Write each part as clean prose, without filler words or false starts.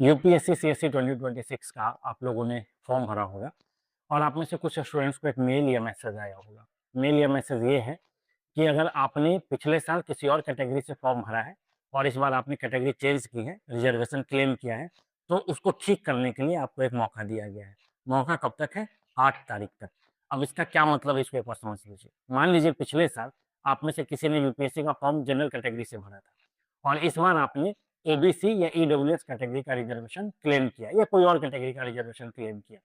UPSC CSC 2026 का आप लोगों ने फॉर्म भरा होगा और आप में से कुछ स्टूडेंट्स को एक मेल या मैसेज आया होगा। मेल या मैसेज ये है कि अगर आपने पिछले साल किसी और कैटेगरी से फॉर्म भरा है और इस बार आपने कैटेगरी चेंज की है, रिजर्वेशन क्लेम किया है, तो उसको ठीक करने के लिए आपको एक मौका दिया गया है। मौका कब तक है? 8 तारीख तक। अब इसका क्या मतलब है, इस पेपर समझ लीजिए। मान लीजिए पिछले साल आप में से किसी ने यूपीएससी का फॉर्म जनरल कैटेगरी से भरा था और इस बार आपने ओबीसी या ईडब्ल्यूएस कैटेगरी का रिजर्वेशन क्लेम किया या कोई और कैटेगरी का रिजर्वेशन क्लेम किया।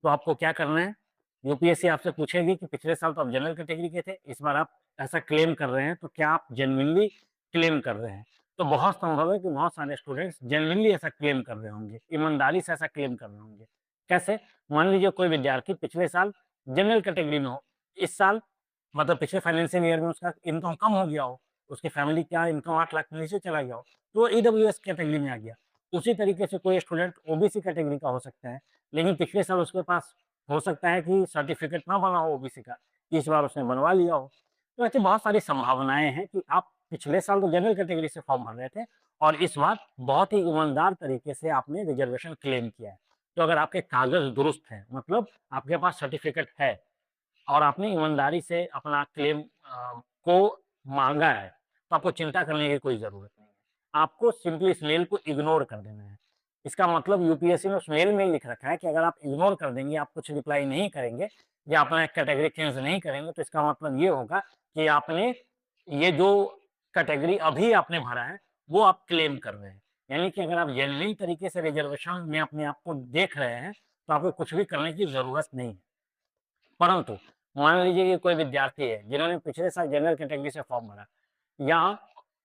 तो आपको क्या करना है? यूपीएससी आपसे पूछेगी कि पिछले साल तो आप जनरल कैटेगरी के थे, इस बार आप ऐसा क्लेम कर रहे हैं, तो क्या आप जेनुइनली क्लेम कर रहे हैं? तो बहुत संभव है कि बहुत सारे स्टूडेंट्स जेनुइनली ऐसा क्लेम कर रहे होंगे, ईमानदारी से ऐसा क्लेम कर रहे होंगे। कैसे? मान लीजिए कोई विद्यार्थी पिछले साल जनरल कैटेगरी में हो, इस साल मतलब पिछले फाइनेंशियल ईयर में उसका इनकम कम हो गया हो, उसकी फैमिली का इनकम 8 लाख के नीचे चला गया हो, तो वो ईडब्ल्यूएस कैटेगरी में आ गया। उसी तरीके से कोई स्टूडेंट ओबीसी कैटेगरी का हो सकता है, लेकिन पिछले साल उसके पास हो सकता है कि सर्टिफिकेट ना बना हो ओबीसी का, इस बार उसने बनवा लिया हो। तो ऐसी बहुत सारी संभावनाएँ हैं कि आप पिछले साल तो जनरल कैटेगरी से फॉर्म भर रहे थे और इस बार बहुत ही ईमानदार तरीके से आपने रिजर्वेशन क्लेम किया है। तो अगर आपके कागज़ दुरुस्त हैं, मतलब आपके पास सर्टिफिकेट है और आपने ईमानदारी से अपना क्लेम को माँगा है, तो आपको चिंता करने की कोई ज़रूरत नहीं है। आपको सिंपली इस मेल को इग्नोर कर देना है। इसका मतलब यूपीएससी ने उस मेल में ही लिख रखा है कि अगर आप इग्नोर कर देंगे, आप कुछ रिप्लाई नहीं करेंगे या अपना कैटेगरी चेंज नहीं करेंगे, तो इसका मतलब ये होगा कि आपने ये जो कैटेगरी अभी आपने भरा है, वो आप क्लेम कर रहे हैं। यानी कि अगर आप जेन्युइन तरीके से रिजर्वेशन में अपने आप को देख रहे हैं, तो आपको कुछ भी करने की ज़रूरत नहीं है। परंतु मान लीजिए कि कोई विद्यार्थी है जिन्होंने पिछले साल जनरल कैटेगरी से फॉर्म भरा या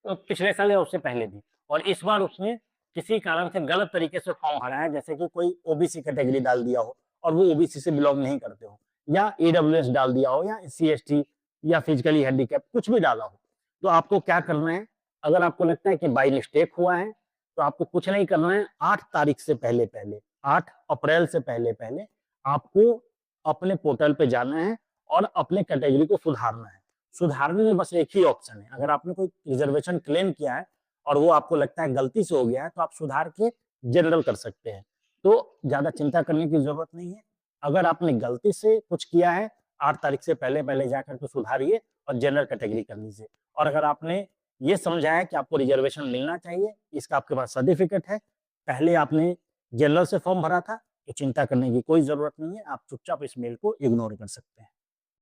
पिछले साल या उससे पहले भी और इस बार उसने किसी कारण से गलत तरीके से फॉर्म भरा है, जैसे कि कोई ओबीसी कैटेगरी डाल दिया हो और वो ओबीसी से बिलोंग नहीं करते हो, या ईडब्ल्यूएस डाल दिया हो, या सीएसटी या फिजिकली हैंडीकैप कुछ भी डाला हो, तो आपको क्या करना है? अगर आपको लगता है कि बाई मिस्टेक हुआ है, तो आपको कुछ नहीं करना है। 8 तारीख से पहले पहले 8 अप्रैल से पहले पहले आपको अपने पोर्टल पे जाना है और अपने कैटेगरी को सुधारना है। सुधारने में बस एक ही ऑप्शन है, अगर आपने कोई रिजर्वेशन क्लेम किया है और वो आपको लगता है गलती से हो गया है, तो आप सुधार के जनरल कर सकते हैं। तो ज़्यादा चिंता करने की ज़रूरत नहीं है। अगर आपने गलती से कुछ किया है, 8 तारीख से पहले-पहले जाकर के सुधारिए और जनरल कैटेगरी कर लीजिए। और अगर आपने ये समझा है कि आपको रिजर्वेशन मिलना चाहिए, इसका आपके पास सर्टिफिकेट है, पहले आपने जनरल से फॉर्म भरा था, तो चिंता करने की कोई ज़रूरत नहीं है। आप चुपचाप इस मेल को इग्नोर कर सकते हैं।